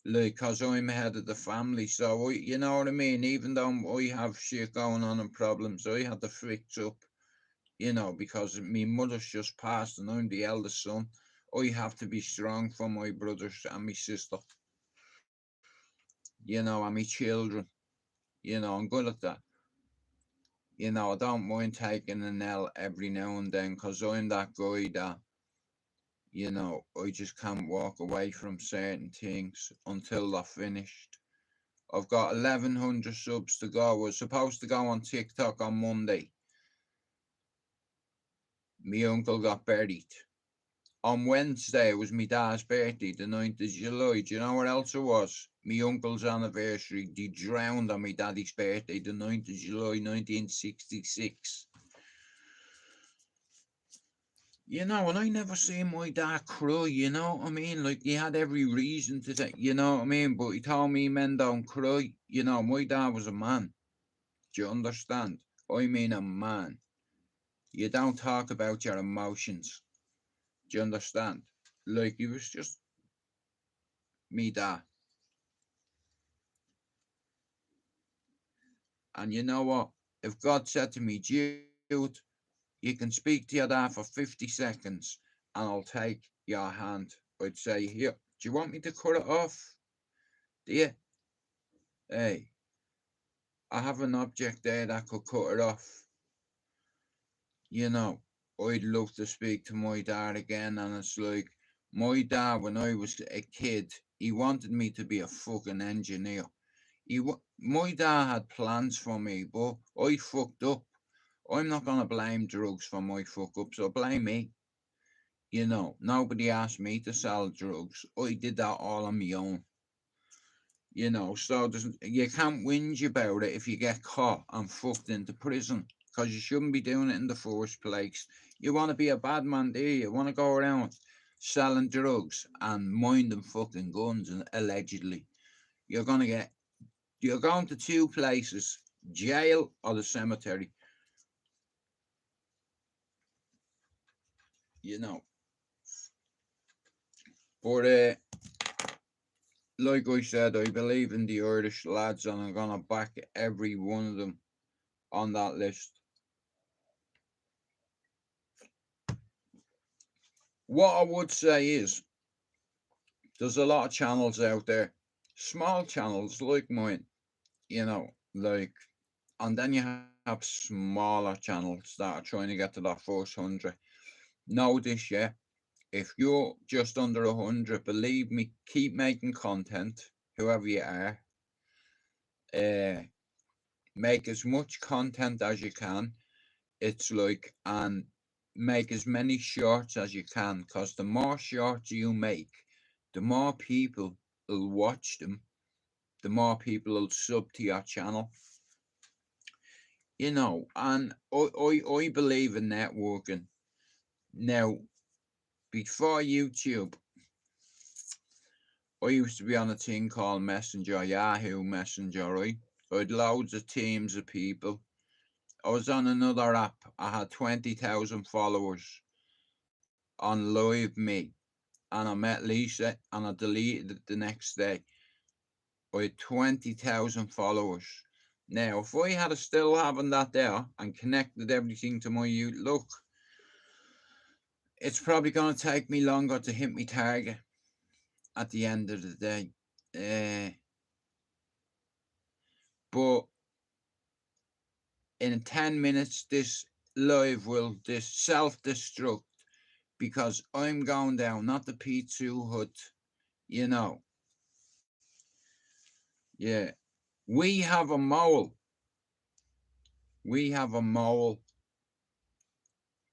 like, cause I'm head of the family. So you know what I mean? Even though I have shit going on and problems, I had to fix up, because my mother's just passed and I'm the eldest son. I have to be strong for my brothers and my sister, and my children. I'm good at that. I don't mind taking an L every now and then because I'm that guy that, I just can't walk away from certain things until they're finished. I've got 1,100 subs to go. I was supposed to go on TikTok on Monday. My uncle got buried. On Wednesday, it was my dad's birthday, the 9th of July. Do you know what else it was? My uncle's anniversary. They drowned on my daddy's birthday, the 9th of July, 1966. And I never seen my dad cry, you know what I mean? Like, he had every reason to say, you know what I mean? But he told me men don't cry. My dad was a man. Do you understand? I mean a man. You don't talk about your emotions. Do you understand? Like, he was just me dad. And you know what? If God said to me, "Jude, you can speak to your dad for 50 seconds and I'll take your hand," I'd say, "Here, do you want me to cut it off? Do you? Hey, I have an object there that could cut it off." I'd love to speak to my dad again. And it's like, my dad, when I was a kid, he wanted me to be a fucking engineer. My dad had plans for me, but I fucked up. I'm not going to blame drugs for my fuck up, so blame me. Nobody asked me to sell drugs. I did that all on my own. So you can't whinge about it if you get caught and fucked into prison, because you shouldn't be doing it in the first place. You want to be a bad man, do you? You want to go around selling drugs and minding fucking guns, and allegedly. You're going to 2 places, jail or the cemetery. But like I said, I believe in the Irish lads, and I'm gonna back every one of them on that list. What I would say is, there's a lot of channels out there, small channels like mine, like, and then you have smaller channels that are trying to get to that first 100. Know this, yeah. If you're just under 100, believe me, keep making content, whoever you are. Make as much content as you can. It's like, and make as many shorts as you can, because the more shorts you make, the more people will watch them, the more people will sub to your channel. And I believe in networking. Now, before YouTube, I used to be on a thing called Messenger, Yahoo Messenger, right? I had loads of teams of people. I was on another app. I had 20,000 followers. on Live Me, and I met Lisa, and I deleted it the next day. I had 20,000 followers. Now, if I had still having that there and connected everything to my youth, look, it's probably going to take me longer to hit my target at the end of the day. But in 10 minutes, this live will self-destruct, because I'm going down, not the Pizza Hut, you know. Yeah. We have a mole. We have a mole.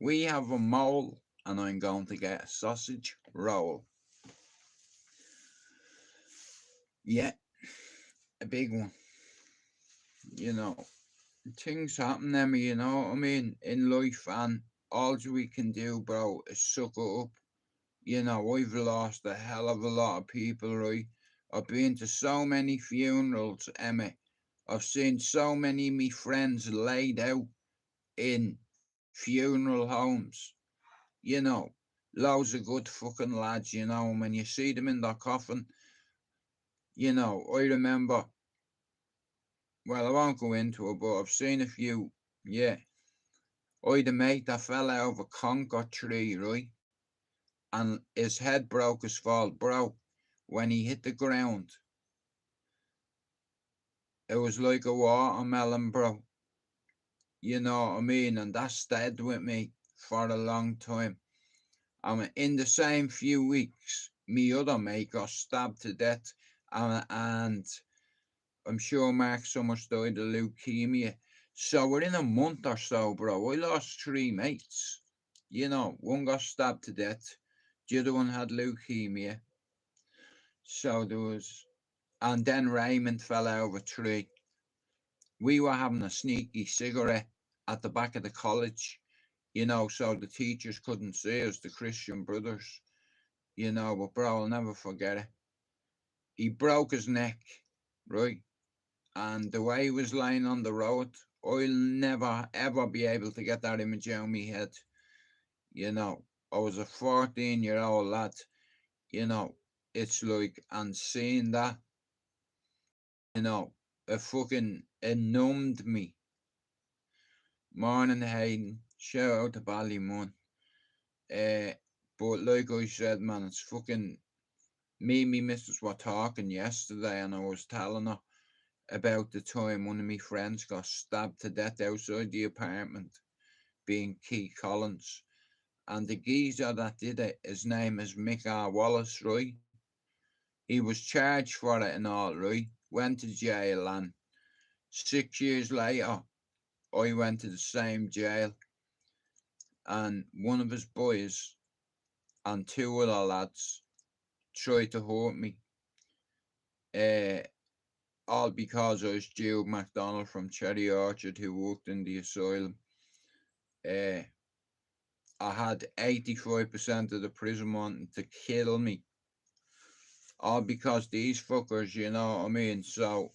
We have a mole, and I'm going to get a sausage roll. Yeah, a big one. You know, things happen to me, you know what I mean, in life, and all we can do, bro, is suck it up. You know, I've lost a hell of a lot of people, right? I've been to so many funerals, Emma. I've seen so many of my friends laid out in funeral homes. You know, loads of good fucking lads, you know, and when you see them in their coffin, you know, I remember, well, I won't go into it, but I've seen a few, yeah. I had a mate that fell out of a conker tree, right? And his head broke his fall, bro. When he hit the ground, it was like a watermelon, bro. You know what I mean? And that stayed with me for a long time. In the same few weeks, me other mate got stabbed to death, and I'm sure Mark Summers died of leukemia. So within a month or so, bro, I lost 3 mates. You know, one got stabbed to death, the other one had leukemia. So there was, and then Raymond fell out of a tree. We were having a sneaky cigarette at the back of the college, you know, so the teachers couldn't see us, the Christian brothers, you know, but bro, I'll never forget it. He broke his neck, right? And the way he was lying on the road, I'll never ever be able to get that image out of my head. You know, I was a 14-year-old lad, you know, it's like, and seeing that, you know, it numbed me. Morning, Hayden. Shout out to Ballymun. But like I said, man, it's fucking, me and me missus were talking yesterday, and I was telling her about the time one of my friends got stabbed to death outside the apartment, being Keith Collins. And the geezer that did it, his name is Mick R. Wallace, right? He was charged for it and all, right? Went to jail, and 6 years later, I went to the same jail, and one of his boys and 2 other lads tried to hurt me. All because I was Jude MacDonald from Cherry Orchard, who worked in the asylum. I had 85% of the prison wanting to kill me. All because these fuckers, you know what I mean? So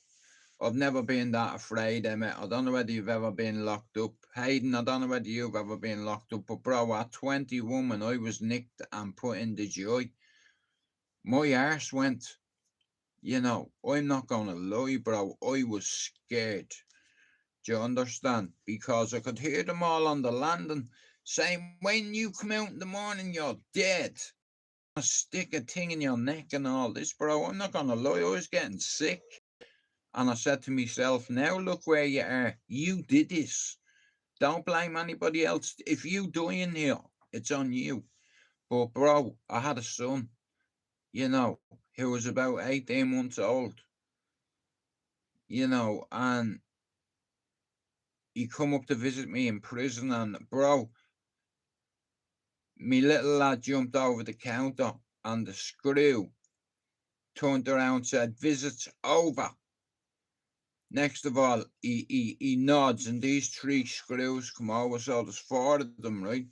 I've never been that afraid, Emmett. I don't know whether you've ever been locked up. Hayden, I don't know whether you've ever been locked up. But bro, at 21, when I was nicked and put in the joy, my arse went. You know, I'm not going to lie, bro. I was scared. Do you understand? Because I could hear them all on the landing saying, when you come out in the morning, you're dead. I stick a thing in your neck and all this, bro. I'm not going to lie. I was getting sick. And I said to myself, now look where you are. You did this. Don't blame anybody else. If you die in here, it's on you. But, bro, I had a son, you know, who was about 18 months old. You know, and he come up to visit me in prison, and bro, me little lad jumped over the counter, and the screw turned around and said, visit's over. Next of all, he nods, and these 3 screws come over, so there's 4 of them, right?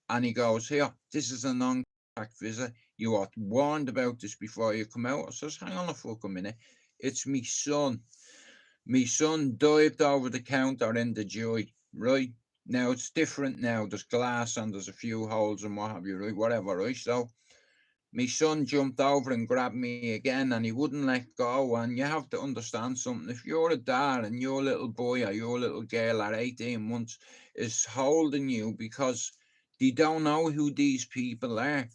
And he goes, here, this is a non-contact visit. You are warned about this before you come out. I says, hang on a fucking minute. It's me son. Me son dived over the counter in the joy, right? Now it's different now. There's glass and there's a few holes and what have you, right? Whatever, right? So my son jumped over and grabbed me again and he wouldn't let go. And you have to understand something. If you're a dad and your little boy or your little girl at 18 months is holding you because they don't know who these people are,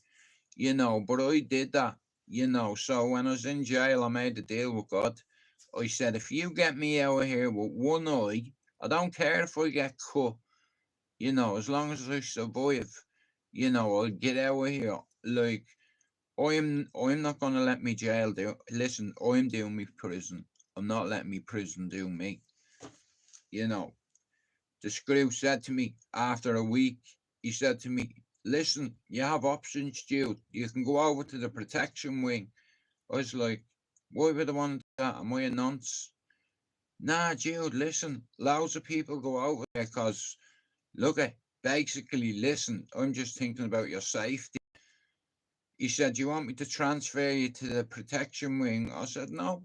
you know, but I did that, you know. So when I was in jail, I made a deal with God. I said, if you get me out of here with one eye, I don't care if I get cut, you know, as long as I survive, you know, I'll get out of here. Like, I'm not gonna let me jail do. Listen, I'm doing me prison. I'm not letting me prison do me. You know, the screw said to me after a week. He said to me, "Listen, you have options, Jude. You can go over to the protection wing." I was like, "Why would I want to do that? Am I a nonce?" Nah, Jude. Listen, loads of people go over there because look at basically. Listen, I'm just thinking about your safety. He said, "You want me to transfer you to the protection wing?" I said, "No."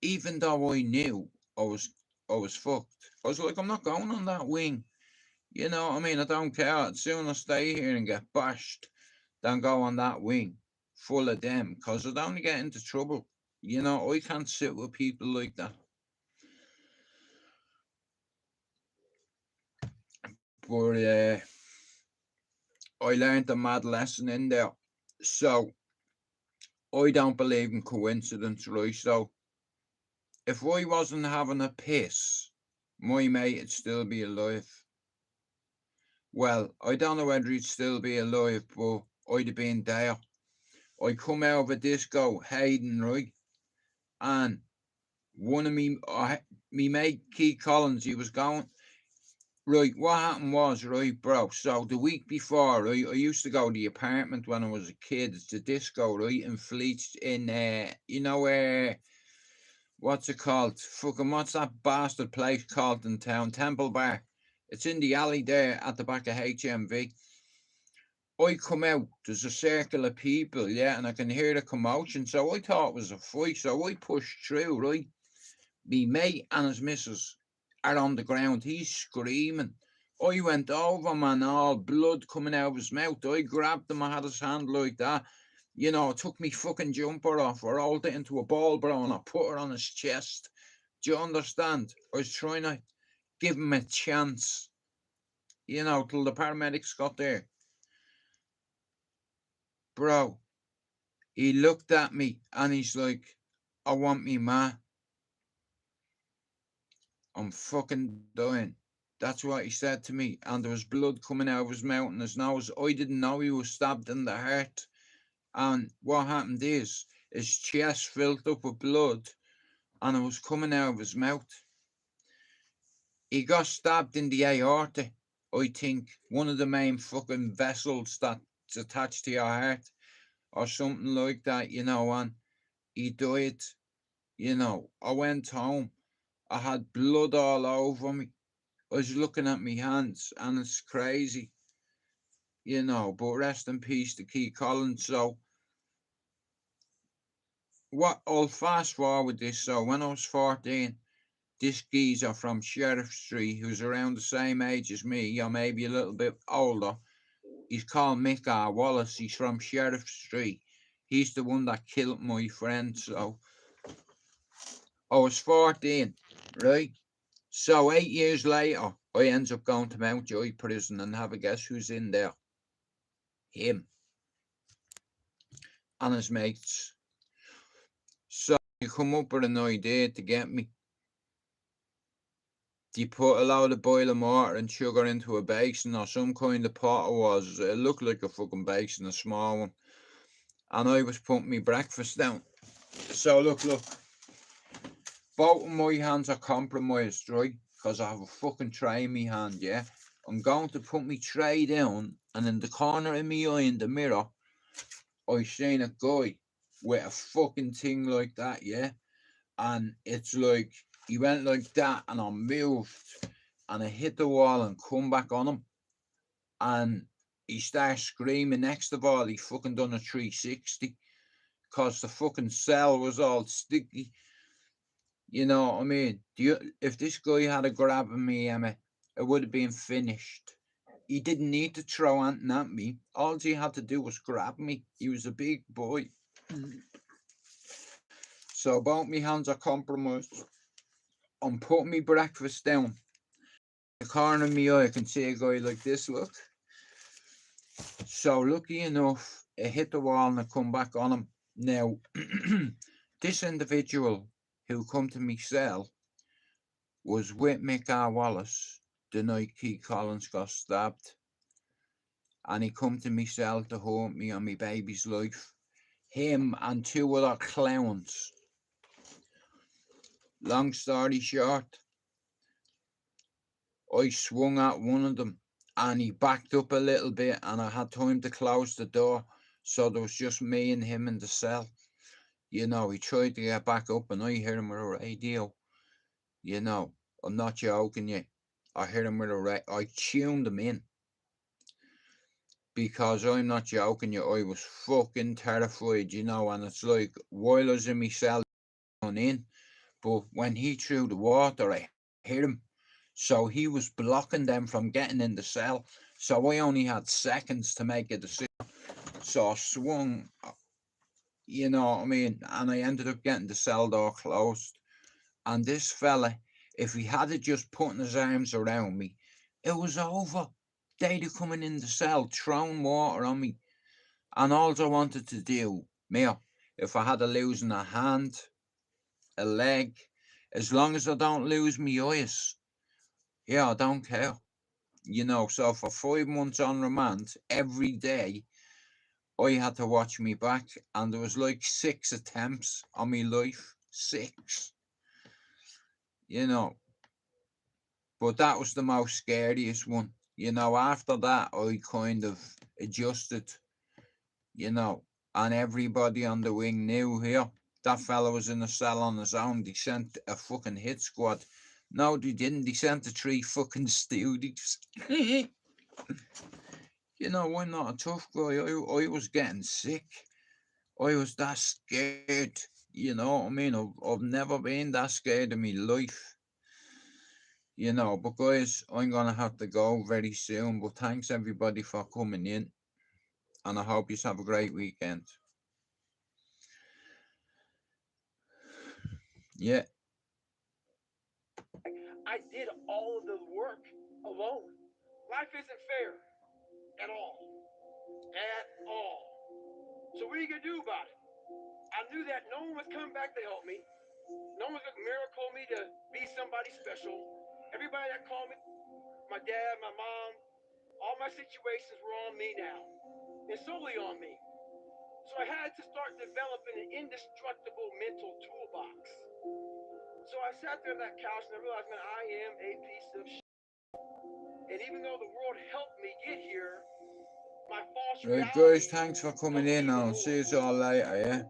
Even though I knew I was fucked. I was like, "I'm not going on that wing." You know what I mean? I don't care. I'd sooner stay here and get bashed than go on that wing full of them because I'd only get into trouble. You know, I can't sit with people like that. But I learned a mad lesson in there. So I don't believe in coincidence, right? So if I wasn't having a piss, my mate would still be alive. Well, I don't know whether he'd still be alive, but I'd have been there. I come out of a disco, Hayden, right? And one of me mate, Keith Collins, he was going, right, what happened was, right, bro, so the week before, right, I used to go to the apartment when I was a kid. It's the disco, right, in Fleet, in, you know, what's it called? Fucking, what's that bastard place called in town? Temple Bar. It's in the alley there at the back of HMV. I come out, there's a circle of people, yeah, and I can hear the commotion. So I thought it was a fight. So I pushed through, right? Me mate and his missus are on the ground. He's screaming. I went over, man, all blood coming out of his mouth. I grabbed him, I had his hand like that. You know, I took me fucking jumper off, I rolled it into a ball, bro, and I put her on his chest. Do you understand? I was trying to give him a chance, you know, till the paramedics got there. Bro, he looked at me and he's like, "I want me ma. I'm fucking dying." That's what he said to me. And there was blood coming out of his mouth and his nose. I didn't know he was stabbed in the heart. And what happened is his chest filled up with blood and it was coming out of his mouth. He got stabbed in the aorta, I think, one of the main fucking vessels that's attached to your heart or something like that, you know, and he died. You know, I went home. I had blood all over me. I was looking at my hands, and it's crazy, you know. But rest in peace to Keith Collins. So, what? I'll fast forward this. So, when I was 14, this geezer from Sheriff Street, who's around the same age as me, or maybe a little bit older, he's called Mick R. Wallace. He's from Sheriff Street. He's the one that killed my friend. So, I was 14, right? So 8 years later, I ends up going to Mountjoy prison and have a guess who's in there. Him and his mates. So you come up with an idea to get me. You put a load of boiling water and sugar into a basin or some kind of pot it was. It looked like a fucking basin, a small one. And I was putting my breakfast down. So look. Both of my hands are compromised, right? Because I have a fucking tray in my hand, yeah? I'm going to put my tray down, and in the corner of my eye in the mirror, I seen a guy with a fucking thing like that, yeah? And it's like, he went like that, and I moved, and I hit the wall and come back on him. And he starts screaming. Next of all, he fucking done a 360, because the fucking cell was all sticky. You know what I mean? If this guy had a grab of me, Emma, it would have been finished. He didn't need to throw anything at me. All he had to do was grab me. He was a big boy. So both my hands are compromised. I'm putting my breakfast down. The corner of my eye, I can see a guy like this, look. So lucky enough, it hit the wall and I come back on him. Now, this individual who come to me cell was with Mick R. Wallace the night Keith Collins got stabbed. And he come to me cell to haunt me on my baby's life. Him and two other clowns. Long story short, I swung at one of them and he backed up a little bit and I had time to close the door. So there was just me and him in the cell. You know, he tried to get back up and I heard him with a radio. You know, I'm not joking you. I heard him with a radio. I tuned him in. Because I'm not joking you, I was fucking terrified, you know, and it's like, while I was in my cell going in, but when he threw the water, I hit him. So he was blocking them from getting in the cell. So I only had seconds to make a decision. So I swung, you know what I mean, and I ended up getting the cell door closed. And this fella, if he had just put his arms around me, it was over. They'd have come in the cell, thrown water on me. And all I wanted to do, if I had to lose a hand, a leg, as long as I don't lose my eyes, I don't care. You know, so for 5 months on remand, every day, I had to watch me back. And there was like 6 attempts on my life. 6. You know. But that was the most scariest one. You know, after that, I kind of adjusted, you know, and everybody on the wing knew here. That fella was in a cell on his own. They sent a fucking hit squad. No, they didn't. They sent the 3 fucking students. You know, I'm not a tough guy. I was getting sick. I was that scared. You know what I mean? I've never been that scared in my life. You know, but guys, I'm going to have to go very soon. But thanks everybody for coming in. And I hope you have a great weekend. Yeah. I did all of the work alone. Life isn't fair at all. At all. So what are you going to do about it? I knew that no one was coming back to help me. No one's going to miracle me to be somebody special. Everybody that called me, my dad, my mom, all my situations were on me now. And solely on me. So I had to start developing an indestructible mental toolbox. So I sat there on that couch and I realized, man, I am a piece of shit. And even though the world helped me get here, my false Right, reality guys, thanks for coming helped me in. even I'll more. see you all later, yeah?